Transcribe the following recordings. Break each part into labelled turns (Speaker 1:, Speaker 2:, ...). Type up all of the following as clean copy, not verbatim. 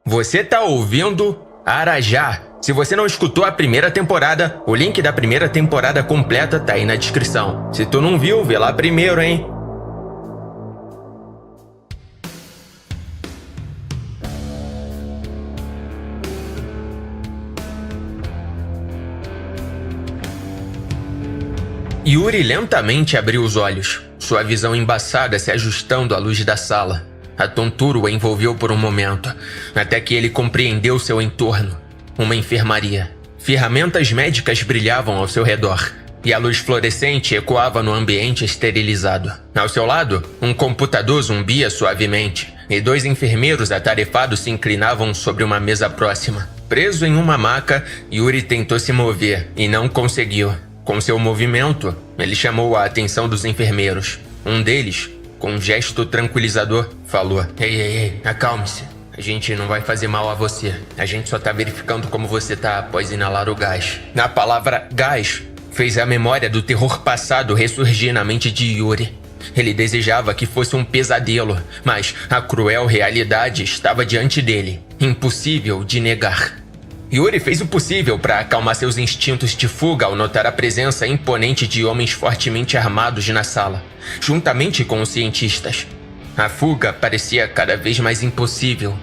Speaker 1: Você tá ouvindo Arajá. Se você não escutou a primeira temporada, o link da primeira temporada completa tá aí na descrição. Se tu não viu, vê lá primeiro, hein? Yuri lentamente abriu os olhos, sua visão embaçada se ajustando à luz da sala. A tontura o envolveu por um momento, até que ele compreendeu seu entorno. Uma enfermaria. Ferramentas médicas brilhavam ao seu redor, e a luz fluorescente ecoava no ambiente esterilizado. Ao seu lado, um computador zumbia suavemente, e 2 enfermeiros atarefados se inclinavam sobre uma mesa próxima. Preso em uma maca, Yuri tentou se mover, e não conseguiu. Com seu movimento, ele chamou a atenção dos enfermeiros. Um deles, com um gesto tranquilizador, falou: Ei, acalme-se. A gente não vai fazer mal a você. A gente só tá verificando como você tá após inalar o gás. A palavra gás fez a memória do terror passado ressurgir na mente de Yuri. Ele desejava que fosse um pesadelo, mas a cruel realidade estava diante dele, impossível de negar. Yuri fez o possível para acalmar seus instintos de fuga ao notar a presença imponente de homens fortemente armados na sala, juntamente com os cientistas. A fuga parecia cada vez mais impossível.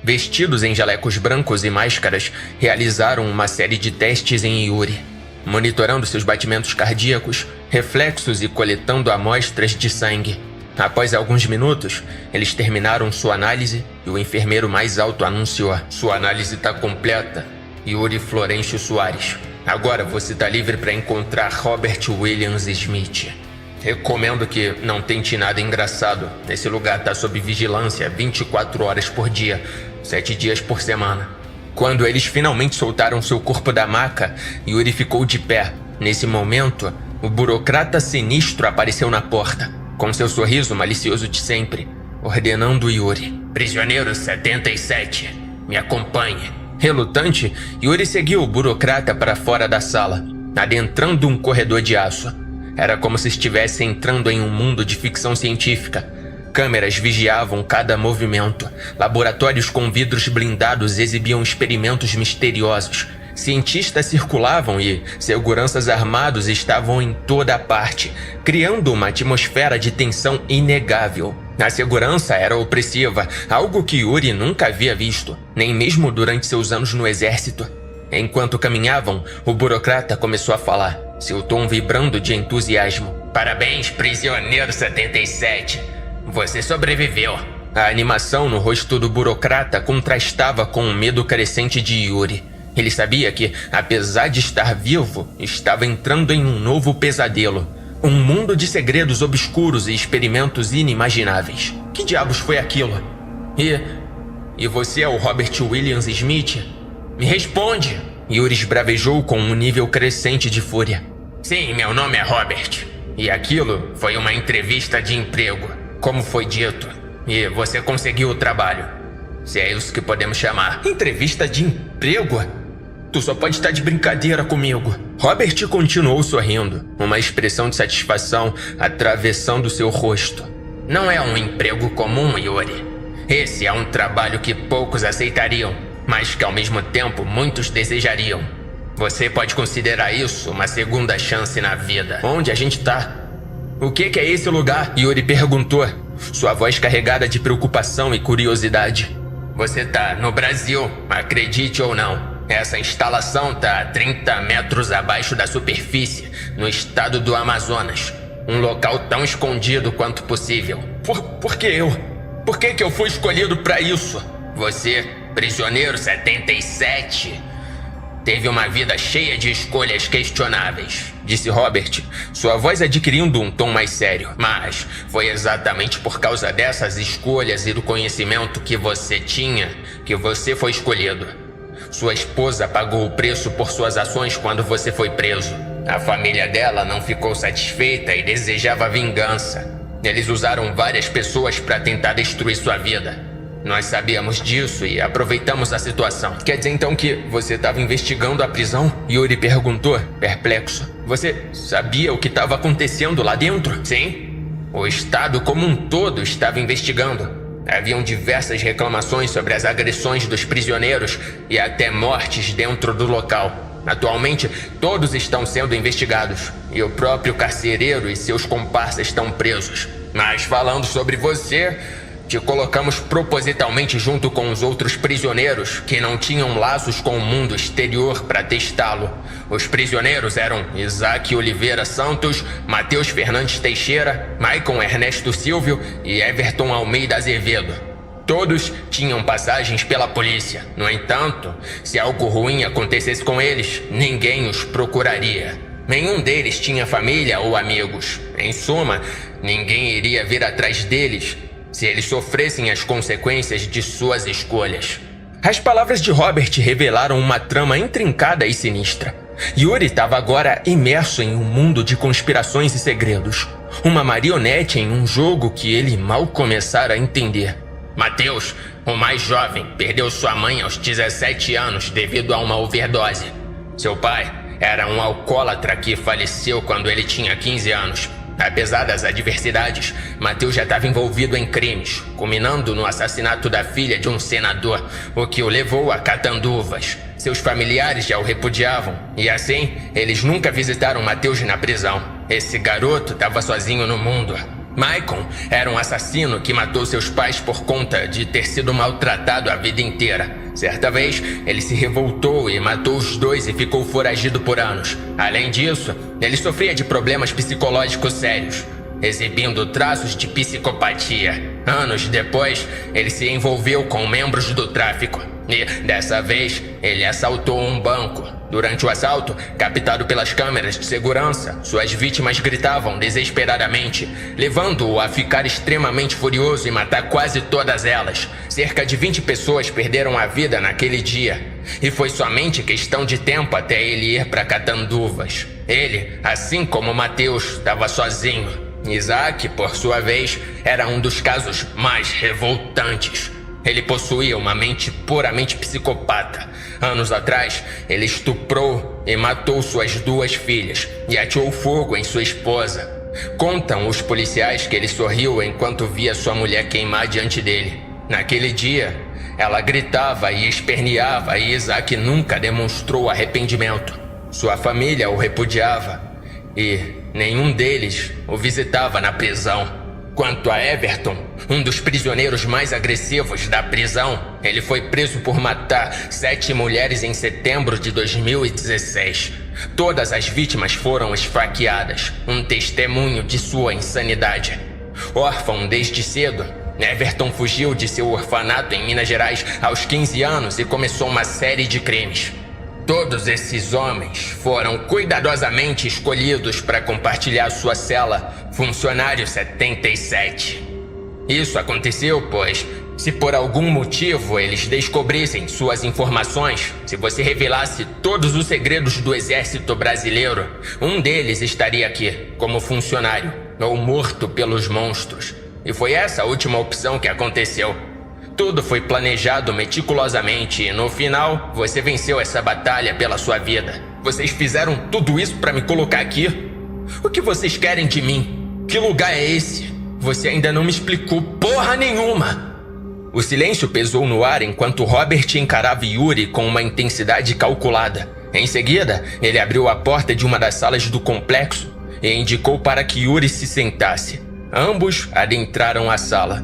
Speaker 1: Vestidos em jalecos brancos e máscaras, realizaram uma série de testes em Yuri, monitorando seus batimentos cardíacos, reflexos e coletando amostras de sangue. Após alguns minutos, eles terminaram sua análise e o enfermeiro mais alto anunciou: Sua análise está completa, Yuri Florencio Soares. Agora você está livre para encontrar Robert Williams Smith. Recomendo que não tente nada engraçado. Esse lugar está sob vigilância 24 horas por dia, 7 dias por semana. Quando eles finalmente soltaram seu corpo da maca, Yuri ficou de pé. Nesse momento, o burocrata sinistro apareceu na porta, com seu sorriso malicioso de sempre, ordenando Yuri: Prisioneiro 77, me acompanhe. Relutante, Yuri seguiu o burocrata para fora da sala, adentrando um corredor de aço. Era como se estivesse entrando em um mundo de ficção científica. Câmeras vigiavam cada movimento. Laboratórios com vidros blindados exibiam experimentos misteriosos. Cientistas circulavam e seguranças armados estavam em toda parte, criando uma atmosfera de tensão inegável. A segurança era opressiva, algo que Yuri nunca havia visto, nem mesmo durante seus anos no exército. Enquanto caminhavam, o burocrata começou a falar, seu tom vibrando de entusiasmo. Parabéns, prisioneiro 77. Você sobreviveu. A animação no rosto do burocrata contrastava com o medo crescente de Yuri. Ele sabia que, apesar de estar vivo, estava entrando em um novo pesadelo. Um mundo de segredos obscuros e experimentos inimagináveis. Que diabos foi aquilo? E você é o Robert Williams Smith? Me responde! Yuri esbravejou com um nível crescente de fúria. Sim, meu nome é Robert. E aquilo foi uma entrevista de emprego, como foi dito. E você conseguiu o trabalho. Se é isso que podemos chamar. Entrevista de emprego? Tu só pode estar de brincadeira comigo. Robert continuou sorrindo, uma expressão de satisfação atravessando seu rosto. Não é um emprego comum, Yuri. Esse é um trabalho que poucos aceitariam, mas que ao mesmo tempo muitos desejariam. Você pode considerar isso uma segunda chance na vida. Onde a gente tá? O que é esse lugar? Yuri perguntou, sua voz carregada de preocupação e curiosidade. Você tá no Brasil, acredite ou não. Essa instalação tá a 30 metros abaixo da superfície, no estado do Amazonas. Um local tão escondido quanto possível. Por que eu? Por que eu fui escolhido para isso? Você, prisioneiro 77, teve uma vida cheia de escolhas questionáveis, disse Robert, sua voz adquirindo um tom mais sério. Mas foi exatamente por causa dessas escolhas e do conhecimento que você tinha que você foi escolhido. Sua esposa pagou o preço por suas ações quando você foi preso. A família dela não ficou satisfeita e desejava vingança. Eles usaram várias pessoas para tentar destruir sua vida. Nós sabíamos disso e aproveitamos a situação. Quer dizer então que você estava investigando a prisão? Yuri perguntou, perplexo. Você sabia o que estava acontecendo lá dentro? Sim. O estado como um todo estava investigando. Haviam diversas reclamações sobre as agressões dos prisioneiros e até mortes dentro do local. Atualmente, todos estão sendo investigados e o próprio carcereiro e seus comparsas estão presos. Mas falando sobre você, te colocamos propositalmente junto com os outros prisioneiros que não tinham laços com o mundo exterior para testá-lo. Os prisioneiros eram Isaac Oliveira Santos, Matheus Fernandes Teixeira, Maicon Ernesto Silvio e Everton Almeida Azevedo. Todos tinham passagens pela polícia. No entanto, se algo ruim acontecesse com eles, ninguém os procuraria. Nenhum deles tinha família ou amigos. Em suma, ninguém iria vir atrás deles se eles sofressem as consequências de suas escolhas. As palavras de Robert revelaram uma trama intrincada e sinistra. Yuri estava agora imerso em um mundo de conspirações e segredos. Uma marionete em um jogo que ele mal começara a entender. Matheus, o mais jovem, perdeu sua mãe aos 17 anos devido a uma overdose. Seu pai era um alcoólatra que faleceu quando ele tinha 15 anos. Apesar das adversidades, Matheus já estava envolvido em crimes, culminando no assassinato da filha de um senador, o que o levou a Catanduvas. Seus familiares já o repudiavam, e assim, eles nunca visitaram Matheus na prisão. Esse garoto estava sozinho no mundo. Maicon era um assassino que matou seus pais por conta de ter sido maltratado a vida inteira. Certa vez, ele se revoltou e matou os dois e ficou foragido por anos. Além disso, ele sofria de problemas psicológicos sérios, exibindo traços de psicopatia. Anos depois, ele se envolveu com membros do tráfico. E, dessa vez, ele assaltou um banco. Durante o assalto, captado pelas câmeras de segurança, suas vítimas gritavam desesperadamente, levando-o a ficar extremamente furioso e matar quase todas elas. Cerca de 20 pessoas perderam a vida naquele dia, e foi somente questão de tempo até ele ir para Catanduvas. Ele, assim como Matheus, estava sozinho. Isaac, por sua vez, era um dos casos mais revoltantes. Ele possuía uma mente puramente psicopata. Anos atrás, ele estuprou e matou suas 2 filhas e ateou fogo em sua esposa. Contam os policiais que ele sorriu enquanto via sua mulher queimar diante dele. Naquele dia, ela gritava e esperneava e Isaac nunca demonstrou arrependimento. Sua família o repudiava e nenhum deles o visitava na prisão. Quanto a Everton, um dos prisioneiros mais agressivos da prisão, ele foi preso por matar 7 mulheres em setembro de 2016. Todas as vítimas foram esfaqueadas, um testemunho de sua insanidade. Órfão desde cedo, Everton fugiu de seu orfanato em Minas Gerais aos 15 anos e começou uma série de crimes. Todos esses homens foram cuidadosamente escolhidos para compartilhar sua cela Funcionário 77. Isso aconteceu, pois, se por algum motivo eles descobrissem suas informações, se você revelasse todos os segredos do exército brasileiro, um deles estaria aqui, como funcionário, ou morto pelos monstros. E foi essa a última opção que aconteceu. Tudo foi planejado meticulosamente e no final, você venceu essa batalha pela sua vida. Vocês fizeram tudo isso para me colocar aqui? O que vocês querem de mim? Que lugar é esse? Você ainda não me explicou porra nenhuma! O silêncio pesou no ar enquanto Robert encarava Yuri com uma intensidade calculada. Em seguida, ele abriu a porta de uma das salas do complexo e indicou para que Yuri se sentasse. Ambos adentraram a sala.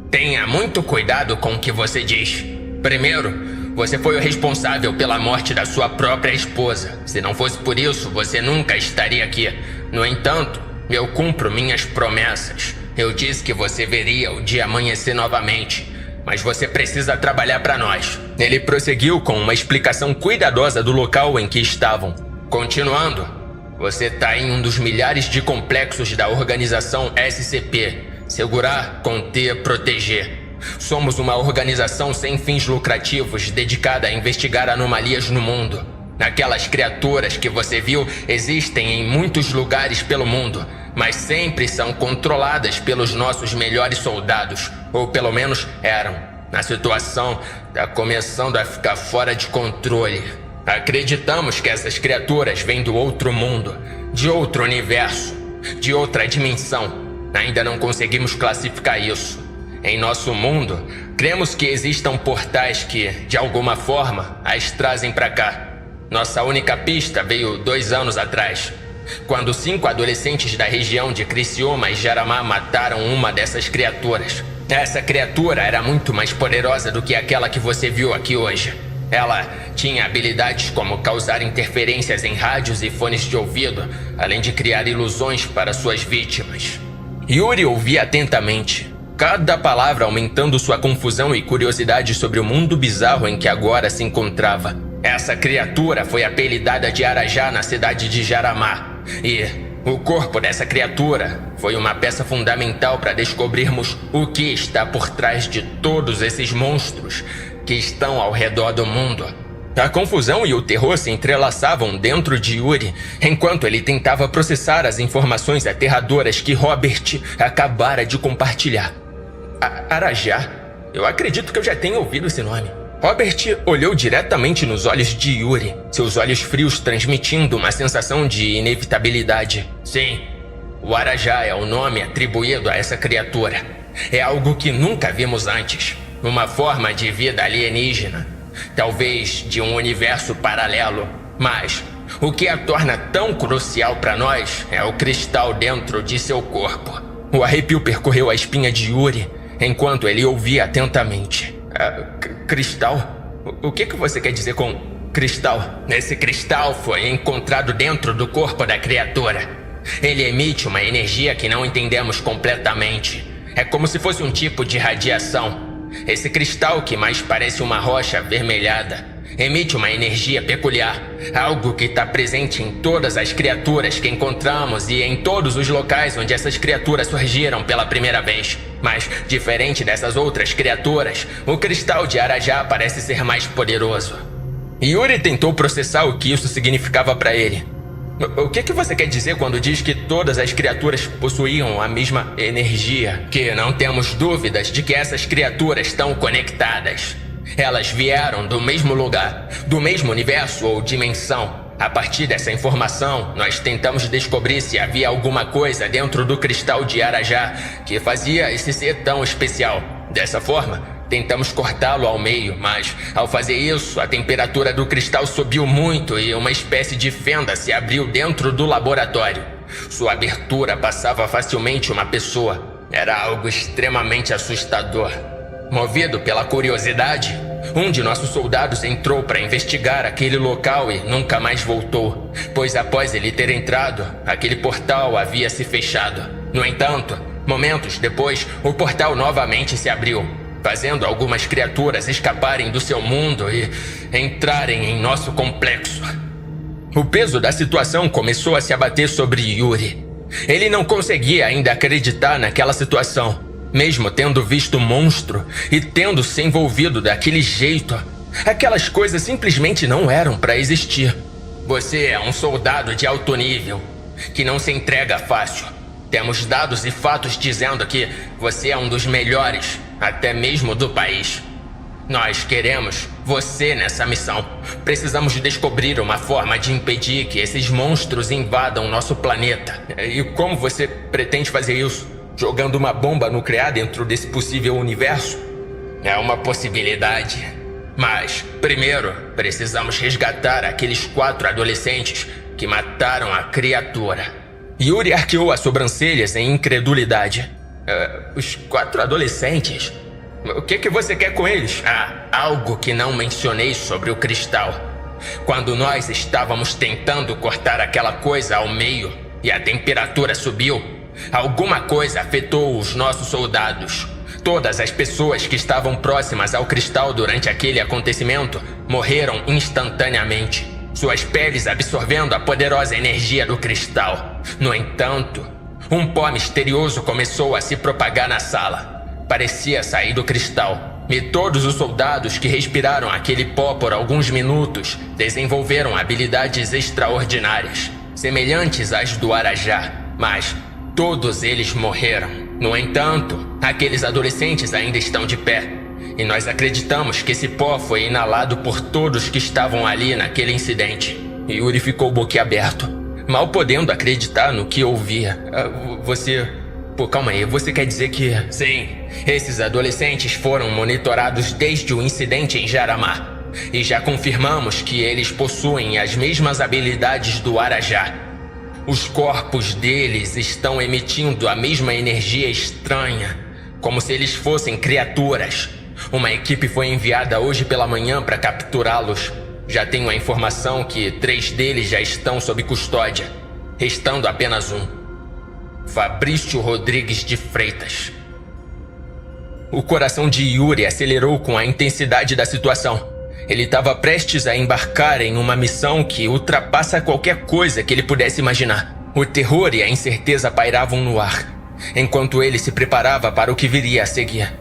Speaker 1: Tenha muito cuidado com o que você diz. Primeiro, você foi o responsável pela morte da sua própria esposa. Se não fosse por isso, você nunca estaria aqui. No entanto, eu cumpro minhas promessas. Eu disse que você veria o dia amanhecer novamente, mas você precisa trabalhar para nós. Ele prosseguiu com uma explicação cuidadosa do local em que estavam. Continuando, você está em um dos milhares de complexos da organização SCP. Segurar, conter, proteger. Somos uma organização sem fins lucrativos dedicada a investigar anomalias no mundo. Aquelas criaturas que você viu existem em muitos lugares pelo mundo, mas sempre são controladas pelos nossos melhores soldados, ou pelo menos eram. A situação está começando a ficar fora de controle. Acreditamos que essas criaturas vêm do outro mundo, de outro universo, de outra dimensão. Ainda não conseguimos classificar isso. Em nosso mundo, cremos que existam portais que, de alguma forma, as trazem para cá. Nossa única pista veio 2 anos atrás, quando 5 adolescentes da região de Criciúma e Jaramá mataram uma dessas criaturas. Essa criatura era muito mais poderosa do que aquela que você viu aqui hoje. Ela tinha habilidades como causar interferências em rádios e fones de ouvido, além de criar ilusões para suas vítimas. Yuri ouvia atentamente, cada palavra aumentando sua confusão e curiosidade sobre o mundo bizarro em que agora se encontrava. Essa criatura foi apelidada de Arajá na cidade de Jaramá, e o corpo dessa criatura foi uma peça fundamental para descobrirmos o que está por trás de todos esses monstros que estão ao redor do mundo. A confusão e o terror se entrelaçavam dentro de Yuri, enquanto ele tentava processar as informações aterradoras que Robert acabara de compartilhar. Arajá? Eu acredito que eu já tenho ouvido esse nome. Robert olhou diretamente nos olhos de Yuri, seus olhos frios transmitindo uma sensação de inevitabilidade. Sim, o Arajá é o nome atribuído a essa criatura. É algo que nunca vimos antes. Uma forma de vida alienígena, talvez de um universo paralelo. Mas o que a torna tão crucial para nós é o cristal dentro de seu corpo. O arrepio percorreu a espinha de Yuri enquanto ele ouvia atentamente. Cristal? O que você quer dizer com cristal? Esse cristal foi encontrado dentro do corpo da criatura. Ele emite uma energia que não entendemos completamente. É como se fosse um tipo de radiação. Esse cristal, que mais parece uma rocha avermelhada, emite uma energia peculiar, algo que está presente em todas as criaturas que encontramos e em todos os locais onde essas criaturas surgiram pela primeira vez. Mas, diferente dessas outras criaturas, o cristal de Arajá parece ser mais poderoso. Yuri tentou processar o que isso significava para ele. O que você quer dizer quando diz que todas as criaturas possuíam a mesma energia? Que não temos dúvidas de que essas criaturas estão conectadas. Elas vieram do mesmo lugar, do mesmo universo ou dimensão. A partir dessa informação, nós tentamos descobrir se havia alguma coisa dentro do cristal de Arajá que fazia esse ser tão especial. Dessa forma, tentamos cortá-lo ao meio, mas ao fazer isso, a temperatura do cristal subiu muito e uma espécie de fenda se abriu dentro do laboratório. Sua abertura passava facilmente uma pessoa. Era algo extremamente assustador. Movido pela curiosidade, um de nossos soldados entrou para investigar aquele local e nunca mais voltou, pois após ele ter entrado, aquele portal havia se fechado. No entanto, momentos depois, o portal novamente se abriu, fazendo algumas criaturas escaparem do seu mundo e entrarem em nosso complexo. O peso da situação começou a se abater sobre Yuri. Ele não conseguia ainda acreditar naquela situação. Mesmo tendo visto o monstro e tendo se envolvido daquele jeito, aquelas coisas simplesmente não eram para existir. Você é um soldado de alto nível, que não se entrega fácil. Temos dados e fatos dizendo que você é um dos melhores, até mesmo do país. Nós queremos você nessa missão. Precisamos descobrir uma forma de impedir que esses monstros invadam nosso planeta. E como você pretende fazer isso? Jogando uma bomba nuclear dentro desse possível universo? É uma possibilidade. Mas, primeiro, precisamos resgatar aqueles 4 adolescentes que mataram a criatura. Yuri arqueou as sobrancelhas em incredulidade. Os 4 adolescentes? O que você quer com eles? Algo que não mencionei sobre o cristal. Quando nós estávamos tentando cortar aquela coisa ao meio e a temperatura subiu, alguma coisa afetou os nossos soldados. Todas as pessoas que estavam próximas ao cristal durante aquele acontecimento morreram instantaneamente, suas peles absorvendo a poderosa energia do cristal. No entanto, um pó misterioso começou a se propagar na sala. Parecia sair do cristal, e todos os soldados que respiraram aquele pó por alguns minutos desenvolveram habilidades extraordinárias, semelhantes às do Arajá, mas todos eles morreram. No entanto, aqueles adolescentes ainda estão de pé, e nós acreditamos que esse pó foi inalado por todos que estavam ali naquele incidente. Yuri ficou boquiaberto, mal podendo acreditar no que ouvia. Pô, calma aí, você quer dizer que... Sim, esses adolescentes foram monitorados desde o incidente em Jarama. E já confirmamos que eles possuem as mesmas habilidades do Arajá. Os corpos deles estão emitindo a mesma energia estranha, como se eles fossem criaturas. Uma equipe foi enviada hoje pela manhã para capturá-los. Já tenho a informação que 3 deles já estão sob custódia, restando apenas um. Fabrício Rodrigues de Freitas. O coração de Yuri acelerou com a intensidade da situação. Ele estava prestes a embarcar em uma missão que ultrapassa qualquer coisa que ele pudesse imaginar. O terror e a incerteza pairavam no ar, enquanto ele se preparava para o que viria a seguir.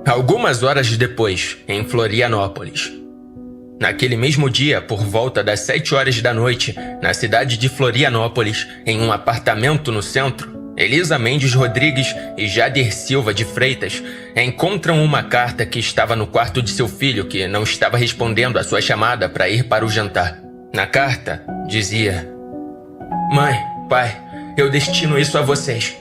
Speaker 1: Algumas horas depois, em Florianópolis. Naquele mesmo dia, por volta das 7 horas da noite, na cidade de Florianópolis, em um apartamento no centro, Elisa Mendes Rodrigues e Jader Silva de Freitas encontram uma carta que estava no quarto de seu filho, que não estava respondendo à sua chamada para ir para o jantar. Na carta, dizia: Mãe, pai, eu destino isso a vocês.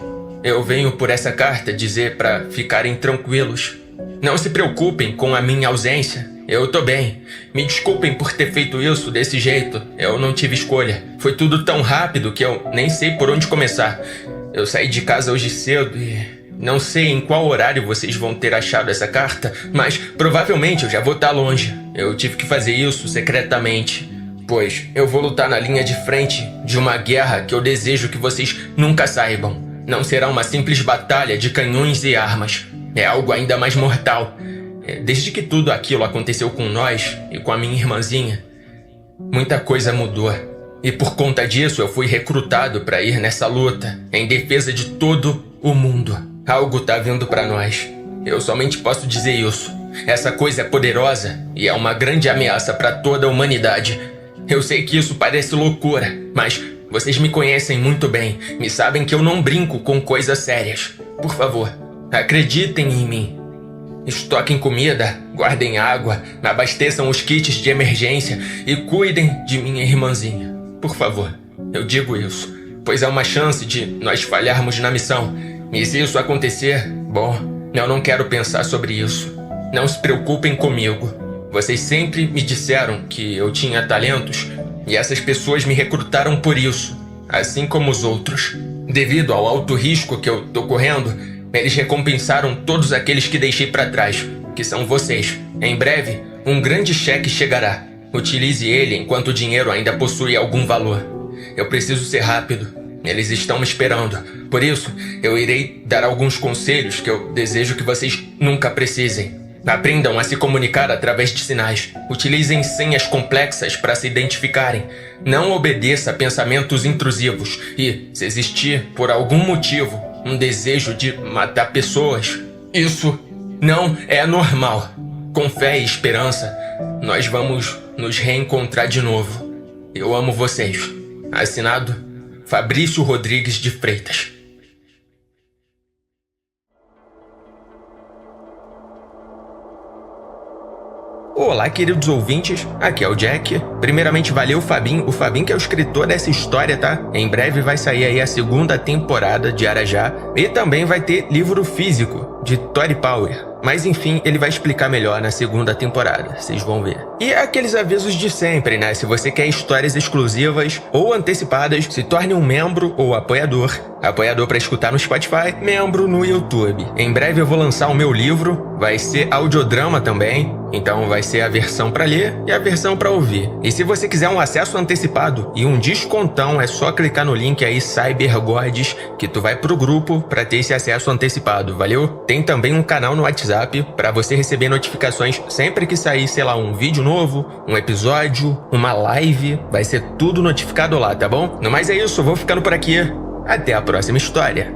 Speaker 1: Eu venho por essa carta dizer para ficarem tranquilos. Não se preocupem com a minha ausência. Eu tô bem. Me desculpem por ter feito isso desse jeito. Eu não tive escolha. Foi tudo tão rápido que eu nem sei por onde começar. Eu saí de casa hoje cedo e não sei em qual horário vocês vão ter achado essa carta, mas provavelmente eu já vou estar longe. Eu tive que fazer isso secretamente, pois eu vou lutar na linha de frente de uma guerra que eu desejo que vocês nunca saibam. Não será uma simples batalha de canhões e armas. É algo ainda mais mortal. Desde que tudo aquilo aconteceu com nós e com a minha irmãzinha, muita coisa mudou. E por conta disso eu fui recrutado para ir nessa luta, em defesa de todo o mundo. Algo tá vindo para nós. Eu somente posso dizer isso. Essa coisa é poderosa e é uma grande ameaça para toda a humanidade. Eu sei que isso parece loucura, mas vocês me conhecem muito bem, me sabem que eu não brinco com coisas sérias. Por favor, acreditem em mim. Estoquem comida, guardem água, abasteçam os kits de emergência e cuidem de minha irmãzinha. Por favor, eu digo isso, pois há uma chance de nós falharmos na missão. E se isso acontecer, bom, eu não quero pensar sobre isso. Não se preocupem comigo. Vocês sempre me disseram que eu tinha talentos e essas pessoas me recrutaram por isso, assim como os outros. Devido ao alto risco que eu tô correndo, eles recompensaram todos aqueles que deixei para trás, que são vocês. Em breve, um grande cheque chegará. Utilize ele enquanto o dinheiro ainda possui algum valor. Eu preciso ser rápido. Eles estão me esperando. Por isso, eu irei dar alguns conselhos que eu desejo que vocês nunca precisem. Aprendam a se comunicar através de sinais. Utilizem senhas complexas para se identificarem. Não obedeça a pensamentos intrusivos. E, se existir, por algum motivo, um desejo de matar pessoas, isso não é normal. Com fé e esperança, nós vamos nos reencontrar de novo. Eu amo vocês. Assinado, Fabrício Rodrigues de Freitas. Olá, queridos ouvintes, aqui é o Jack. Primeiramente, valeu, Fabinho. O Fabinho que é o escritor dessa história, tá? Em breve vai sair aí a 2ª temporada de Arajá. E também vai ter livro físico de Tori Power. Mas enfim, ele vai explicar melhor na 2ª temporada, vocês vão ver. E aqueles avisos de sempre, né? Se você quer histórias exclusivas ou antecipadas, se torne um membro ou apoiador. Apoiador para escutar no Spotify, membro no YouTube. Em breve eu vou lançar o meu livro, vai ser audiodrama também. Então vai ser a versão para ler e a versão para ouvir. E se você quiser um acesso antecipado e um descontão, é só clicar no link aí Cybergods, que tu vai pro grupo para ter esse acesso antecipado, valeu? Tem também um canal no WhatsApp para você receber notificações sempre que sair, sei lá, um vídeo novo, um episódio, uma live, vai ser tudo notificado lá, tá bom? No mais é isso, vou ficando por aqui. Até a próxima história.